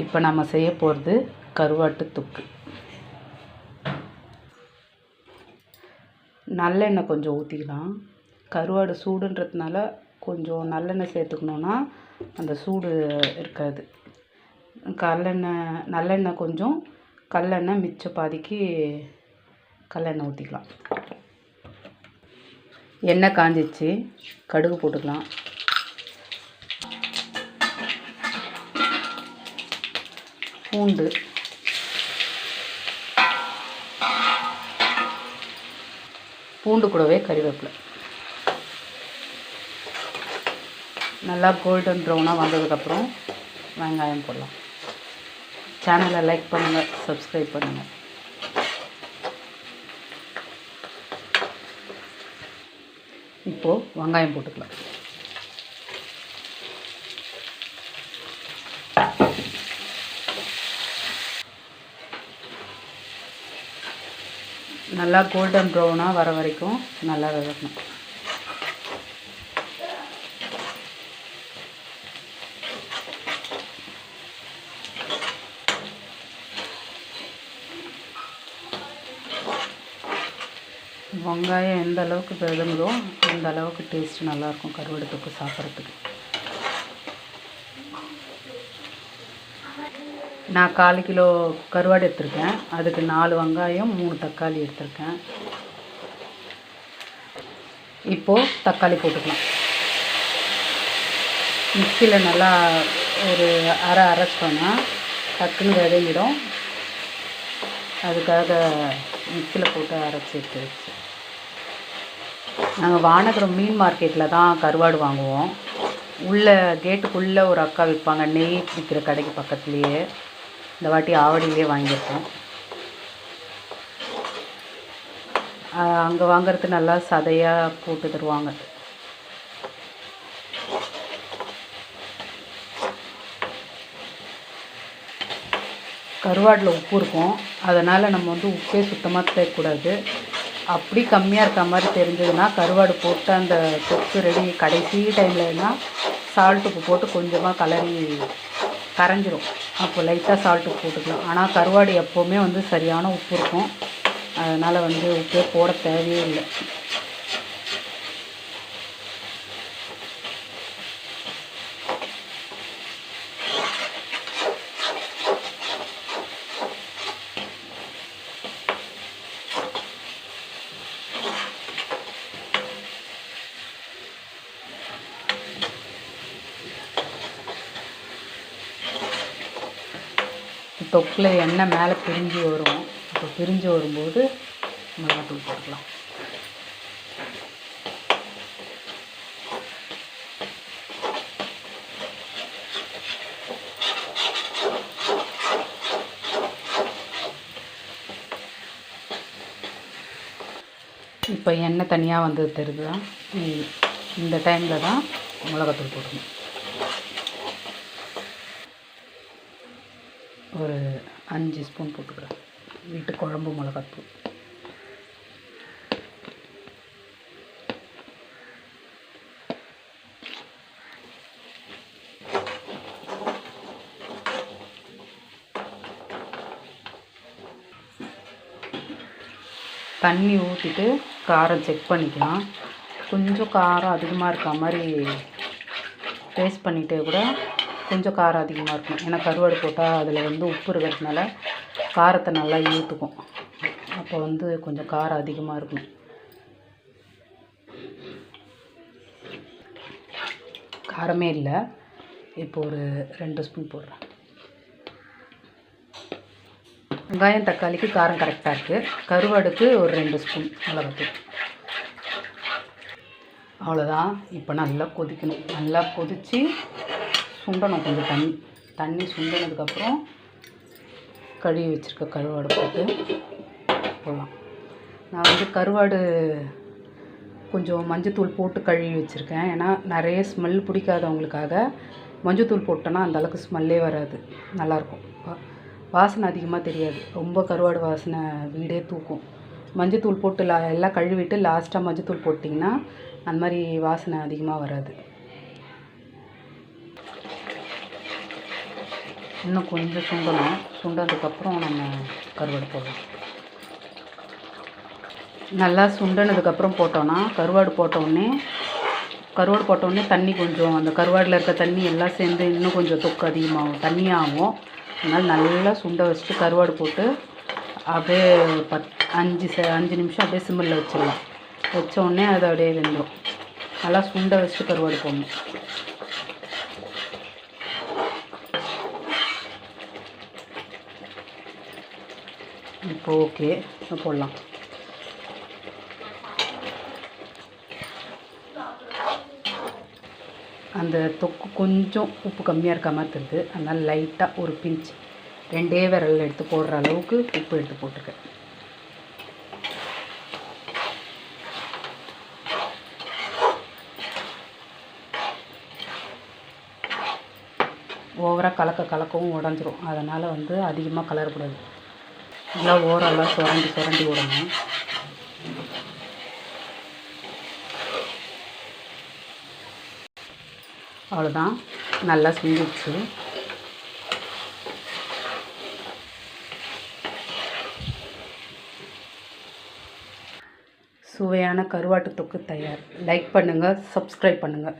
இப்போ நம்ம செய்ய போகிறது கருவாட்டு தொக்கு. நல்லெண்ணெய் கொஞ்சம் ஊற்றிக்கலாம். கருவாடு சூடுன்றதுனால கொஞ்சம் நல்லெண்ணெய் சேர்த்துக்கணுன்னா அந்த சூடு இருக்காது. நல்லெண்ணெய் கொஞ்சம், கல்லெண்ணெய் மிச்ச பாதிக்கு கல்லெண்ணெய் ஊற்றிக்கலாம். எண்ணெய் காஞ்சிச்சு, கடுகு போட்டுக்கலாம். பூண்டு கூடவே கறிவேப்பிலை. நல்லா கோல்டன் ப்ரௌனாக வந்ததுக்கப்புறம் வெங்காயம் போடலாம். சேனலை லைக் பண்ணுங்கள், சப்ஸ்கிரைப் பண்ணுங்கள். இப்போது வெங்காயம் போட்டுக்கலாம். நல்லா கோல்டன் ப்ரௌனாக வர வரைக்கும் நல்லா வதக்கணும். வெங்காயம் எந்த அளவுக்கு வதங்குதோ அந்த அளவுக்கு டேஸ்ட்டு நல்லாயிருக்கும் கருவாடு தொக்கு சாப்பிட்றதுக்கு. நான் 1/4 கிலோ கருவாடு எடுத்திருக்கேன். அதுக்கு 4 வெங்காயம் 3 தக்காளி எடுத்திருக்கேன். இப்போது தக்காளி போட்டுக்கலாம். மிக்சியில் நல்லா ஒரு அரைச்சிட்டோன்னா டக்குன்னு விதங்கிடும். அதுக்காக மிக்சியில் போட்டு அரைச்சி எடுத்து வச்சு. நாங்கள் வானகரம் மீன் மார்க்கெட்டில் தான் கருவாடு வாங்குவோம். உள்ளே கேட்டுக்குள்ளே ஒரு அக்கா விற்பாங்க, நெய் விற்கிற கடைக்கு பக்கத்துலேயே. இந்த வாட்டி ஆவடியிலே வாங்கியிருக்கோம். அங்கே வாங்கிறது நல்லா சதையாக போட்டு தருவாங்க. கருவாடில் உப்பு இருக்கும், அதனால் நம்ம உப்பே சுத்தமாக சேர்க்கக்கூடாது. அப்படி கம்மியாக இருக்க மாதிரி தெரிஞ்சதுன்னா கருவாடு போட்டு அந்த தொக்கு ரெடி கடைசி டைம்லன்னா சால்ட் உப்பு போட்டு கொஞ்சமாக கரைஞ்சிரும். அப்போ லைட்டாக சால்ட் உப்பு போட்டுக்கலாம். ஆனால் கருவாடு எப்போவுமே சரியான உப்பு இருக்கும், அதனால் உப்பே போட தேவையே இல்லை. தொக்கில் எண்ணெய் மேலே பிரிஞ்சு வரும். அப்போ பிரிஞ்சு வரும்போது மிளகாத்தூள் போட்டுக்கலாம். இப்போ எண்ணெய் தனியாக வந்தது தெரியுதா? இந்த டைமில் தான் மிளகாத்தூள் போட்டுக்கணும். ஒரு 5 ஸ்பூன் போட்டுக்கிறேன் வீட்டு குழம்பு மிளகாத்தூள். தண்ணி ஊற்றிட்டு காரம் செக் பண்ணிக்கலாம். கொஞ்சம் காரம் அதிகமாக இருக்க மாதிரி டேஸ்ட் பண்ணிகிட்டே கூட கொஞ்சம் காரம் அதிகமாக இருக்கும். ஏன்னா கருவாடு போட்டால் அதில் உப்பு இருக்கிறதுனால காரத்தை நல்லா இழுத்துக்கும். அப்போ கொஞ்சம் காரம் அதிகமாக இருக்கும். காரமே இல்லை. இப்போ ஒரு 2 ஸ்பூன் போடுறேன். வெங்காயம் தக்காளிக்கு காரம் கரெக்டாக இருக்குது. கருவாடுக்கு ஒரு 2 ஸ்பூன் மிளகாத்தூள். அவ்வளோதான். இப்போ நல்லா கொதிக்கணும். நல்லா கொதித்து சுண்டணும். கொஞ்சம் தண்ணி சுண்டினதுக்கப்புறம் கழுவி வச்சுருக்க கருவாடு போட்டு போடலாம். நான் கருவாடு கொஞ்சம் மஞ்சத்தூள் போட்டு கழுவி வச்சுருக்கேன். ஏன்னா நிறைய ஸ்மெல் பிடிக்காதவங்களுக்காக மஞ்சத்தூள் போட்டோன்னா அந்தளவுக்கு ஸ்மெல்லே வராது, நல்லாயிருக்கும். வாசனை அதிகமாக தெரியாது. ரொம்ப கருவாடு வாசனை வீடே தூக்கும். மஞ்சத்தூள் போட்டு எல்லாம் கழுவிட்டு லாஸ்ட்டாக மஞ்சத்தூள் போட்டிங்கன்னா அந்த மாதிரி வாசனை அதிகமாக வராது. இன்னும் கொஞ்சம் சுண்டணும். சுண்டதுக்கப்புறம் நம்ம கருவாடு போடலாம். நல்லா சுண்டனதுக்கப்புறம் போட்டோன்னா கருவாடு போட்டோடனே தண்ணி கொஞ்சம் அந்த கருவாடில் இருக்க தண்ணி எல்லாம் சேர்ந்து இன்னும் கொஞ்சம் தொக்கு அதிகமாகும், தண்ணியாகும். அதனால் நல்லா சுண்ட வச்சுட்டு கருவாடு போட்டு அப்படியே 5 நிமிஷம் அப்படியே சிம்மில் வச்சிடலாம். வச்சோடனே அது அப்படியே வெந்துடும். நல்லா சுண்ட வச்சுட்டு கருவாடு போடணும். இப்போ ஓகே, போடலாம். அந்த தொக்கு கொஞ்சம் உப்பு கம்மியாக இருக்க மாதிரி தெரியுது. அதனால் லைட்டாக ஒரு பிஞ்ச் 2 விரல் எடுத்து போடுற அளவுக்கு உப்பு எடுத்து போட்டுருக்கேன். ஓவராக கலக்கவும் உடஞ்சிரும். அதனால் அதிகமாக கலரக்கூடாது. நல்லா ஓரெல்லாம் சுரண்டி விடணும். அவ்வளோதான், நல்லா சுண்டிடுச்சு. சுவையான கருவாட்டு தொக்கு தயார். லைக் பண்ணுங்கள், சப்ஸ்கிரைப் பண்ணுங்கள்.